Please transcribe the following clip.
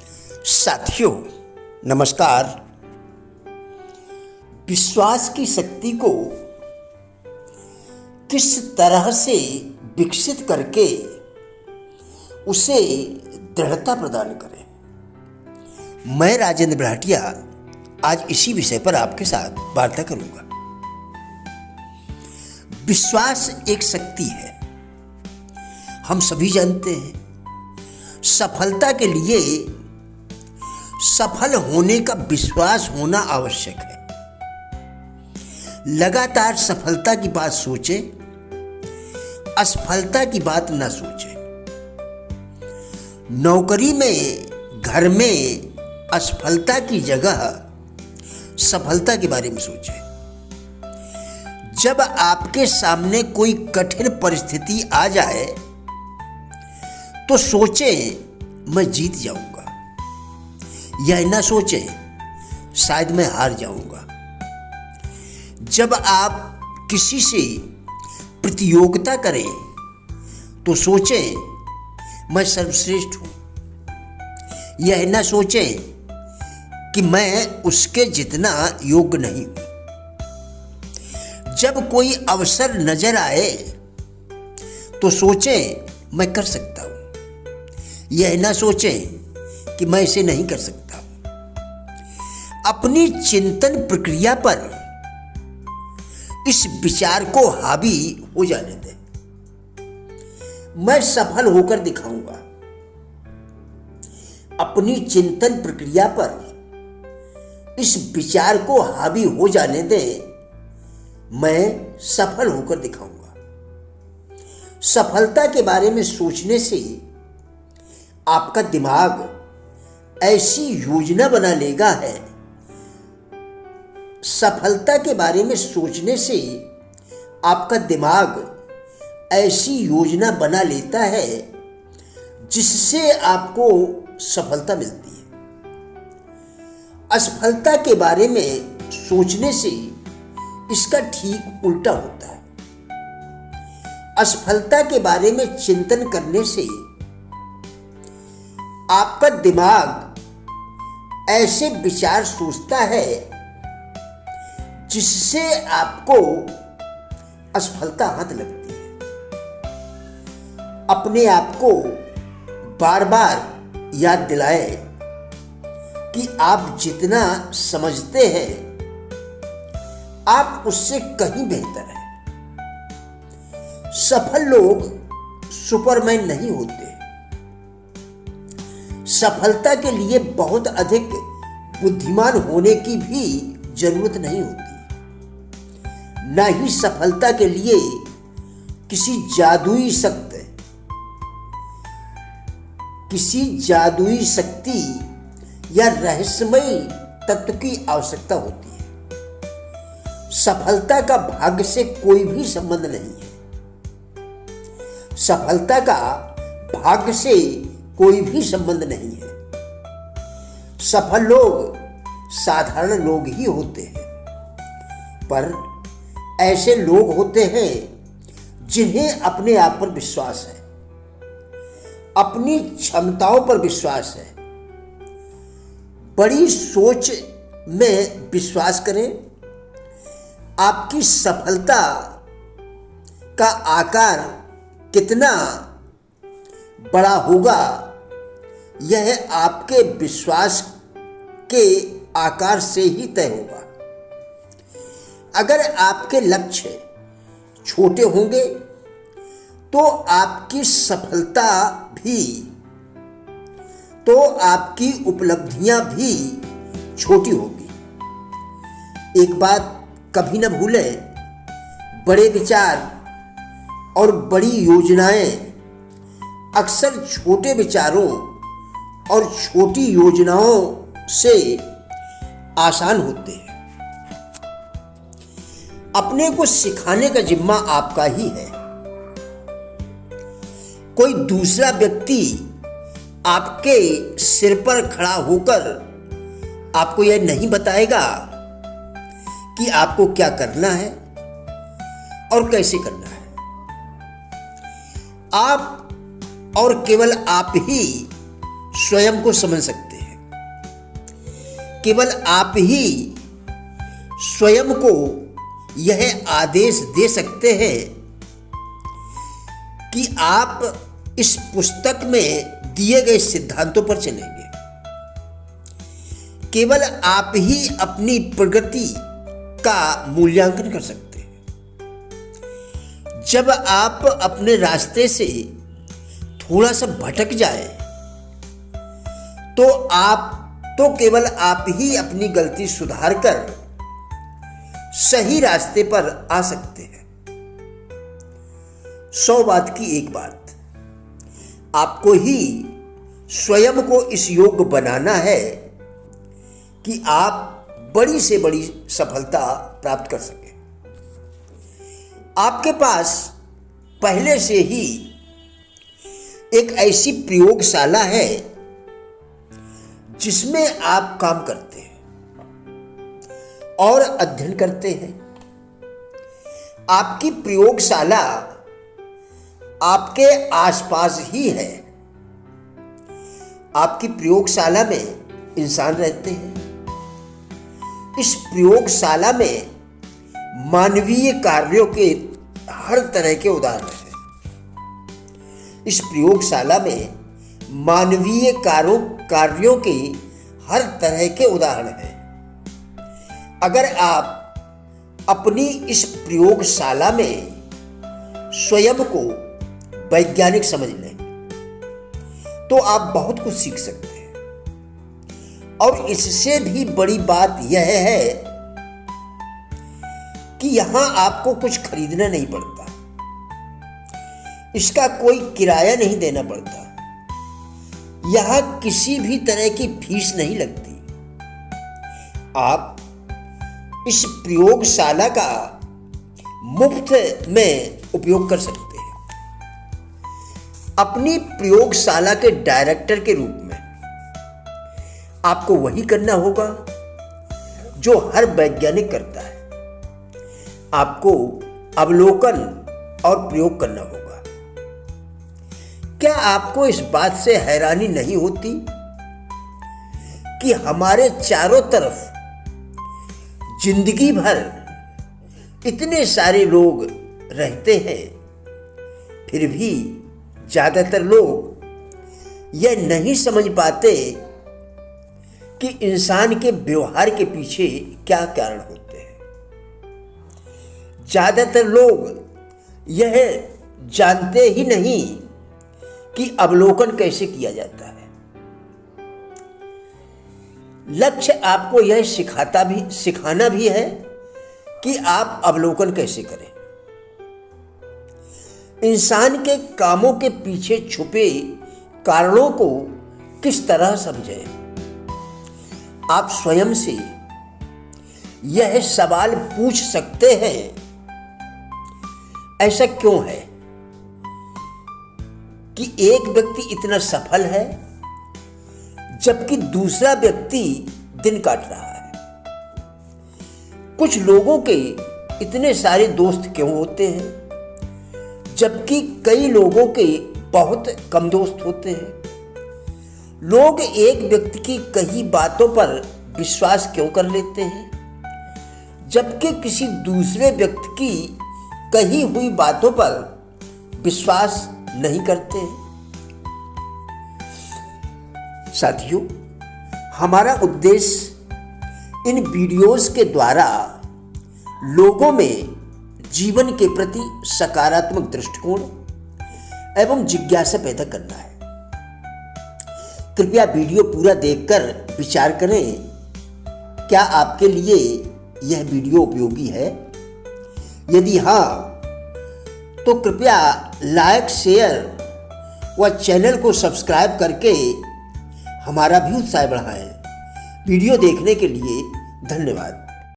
साथियों नमस्कार। विश्वास की शक्ति को किस तरह से विकसित करके उसे दृढ़ता प्रदान करें, मैं राजेंद्र भाटिया आज इसी विषय पर आपके साथ वार्ता करूंगा। विश्वास एक शक्ति है, हम सभी जानते हैं। सफलता के लिए सफल होने का विश्वास होना आवश्यक है। लगातार सफलता की बात सोचे, असफलता की बात न सोचे। नौकरी में, घर में असफलता की जगह सफलता के बारे में सोचे। जब आपके सामने कोई कठिन परिस्थिति आ जाए तो सोचे मैं जीत जाऊंगा, यह ना सोचे शायद मैं हार जाऊंगा। जब आप किसी से प्रतियोगिता करें तो सोचें मैं सर्वश्रेष्ठ हूं, यह ना सोचें कि मैं उसके जितना योग्य नहीं हूं। जब कोई अवसर नजर आए तो सोचें मैं कर सकता हूं, यह ना सोचें कि मैं इसे नहीं कर सकता। अपनी चिंतन प्रक्रिया पर इस विचार को हावी हो जाने दें, मैं सफल होकर दिखाऊंगा। अपनी चिंतन प्रक्रिया पर इस विचार को हावी हो जाने दें, मैं सफल होकर दिखाऊंगा। सफलता के बारे में सोचने से आपका दिमाग ऐसी योजना बना लेगा है। सफलता के बारे में सोचने से आपका दिमाग ऐसी योजना बना लेता है जिससे आपको सफलता मिलती है। असफलता के बारे में सोचने से इसका ठीक उल्टा होता है। असफलता के बारे में चिंतन करने से आपका दिमाग ऐसे विचार सोचता है जिससे आपको असफलता हाथ लगती है। अपने आप को बार बार याद दिलाएं कि आप जितना समझते हैं आप उससे कहीं बेहतर हैं। सफल लोग सुपरमैन नहीं होते। सफलता के लिए बहुत अधिक बुद्धिमान होने की भी जरूरत नहीं होती। न ही सफलता के लिए किसी जादुई शक्ति या रहस्यमयी तत्व की आवश्यकता होती है। सफलता का भाग्य से कोई भी संबंध नहीं है। सफलता का भाग्य से कोई भी संबंध नहीं है। सफल लोग साधारण लोग ही होते हैं, पर ऐसे लोग होते हैं जिन्हें अपने आप पर विश्वास है, अपनी क्षमताओं पर विश्वास है। बड़ी सोच में विश्वास करें। आपकी सफलता का आकार कितना बड़ा होगा यह आपके विश्वास के आकार से ही तय होगा। अगर आपके लक्ष्य छोटे होंगे तो आपकी सफलता भी, तो आपकी उपलब्धियां भी छोटी होगी। एक बात कभी न भूलें, बड़े विचार और बड़ी योजनाएं अक्सर छोटे विचारों और छोटी योजनाओं से आसान होते हैं। अपने को सिखाने का जिम्मा आपका ही है। कोई दूसरा व्यक्ति आपके सिर पर खड़ा होकर आपको यह नहीं बताएगा कि आपको क्या करना है और कैसे करना है। आप और केवल आप ही स्वयं को समझ सकते हैं। केवल आप ही स्वयं को यह आदेश दे सकते हैं कि आप इस पुस्तक में दिए गए सिद्धांतों पर चलेंगे। केवल आप ही अपनी प्रगति का मूल्यांकन कर सकते हैं। जब आप अपने रास्ते से थोड़ा सा भटक जाए तो केवल आप ही अपनी गलती सुधार कर सही रास्ते पर आ सकते हैं। 100 बात की एक बात, आपको ही स्वयं को इस योग्य बनाना है कि आप बड़ी से बड़ी सफलता प्राप्त कर सकें। आपके पास पहले से ही एक ऐसी प्रयोगशाला है जिसमें आप काम करते हैं और अध्ययन करते हैं। आपकी प्रयोगशाला आपके आसपास ही है। आपकी प्रयोगशाला में इंसान रहते हैं। इस प्रयोगशाला में मानवीय कार्यों के हर तरह के उदाहरण हैं। इस प्रयोगशाला में मानवीय कार्यों के हर तरह के उदाहरण हैं। अगर आप अपनी इस प्रयोगशाला में स्वयं को वैज्ञानिक समझ लें तो आप बहुत कुछ सीख सकते हैं। और इससे भी बड़ी बात यह है कि यहां आपको कुछ खरीदना नहीं पड़ता, इसका कोई किराया नहीं देना पड़ता, यहां किसी भी तरह की फीस नहीं लगती। आप इस प्रयोगशाला का मुफ्त में उपयोग कर सकते हैं। अपनी प्रयोगशाला के डायरेक्टर के रूप में आपको वही करना होगा जो हर वैज्ञानिक करता है। आपको अवलोकन और प्रयोग करना होगा। क्या आपको इस बात से हैरानी नहीं होती कि हमारे चारों तरफ जिंदगी भर इतने सारे लोग रहते हैं, फिर भी ज्यादातर लोग यह नहीं समझ पाते कि इंसान के व्यवहार के पीछे क्या कारण होते हैं। ज्यादातर लोग यह जानते ही नहीं कि अवलोकन कैसे किया जाता है। लक्ष्य आपको यह सिखाना भी है कि आप अवलोकन कैसे करें। इंसान के कामों के पीछे छुपे कारणों को किस तरह समझें। आप स्वयं से यह सवाल पूछ सकते हैं, ऐसा क्यों है कि एक व्यक्ति इतना सफल है जबकि दूसरा व्यक्ति दिन काट रहा है। कुछ लोगों के इतने सारे दोस्त क्यों होते हैं जबकि कई लोगों के बहुत कम दोस्त होते हैं। लोग एक व्यक्ति की कही बातों पर विश्वास क्यों कर लेते हैं जबकि किसी दूसरे व्यक्ति की कही हुई बातों पर विश्वास नहीं करते। साथियों, हमारा उद्देश्य इन वीडियोस के द्वारा लोगों में जीवन के प्रति सकारात्मक दृष्टिकोण एवं जिज्ञासा पैदा करना है। कृपया वीडियो पूरा देखकर विचार करें, क्या आपके लिए यह वीडियो उपयोगी है? यदि हाँ, तो कृपया लाइक, शेयर व चैनल को सब्सक्राइब करके हमारा भी उत्साह बढ़ाएं। वीडियो देखने के लिए धन्यवाद।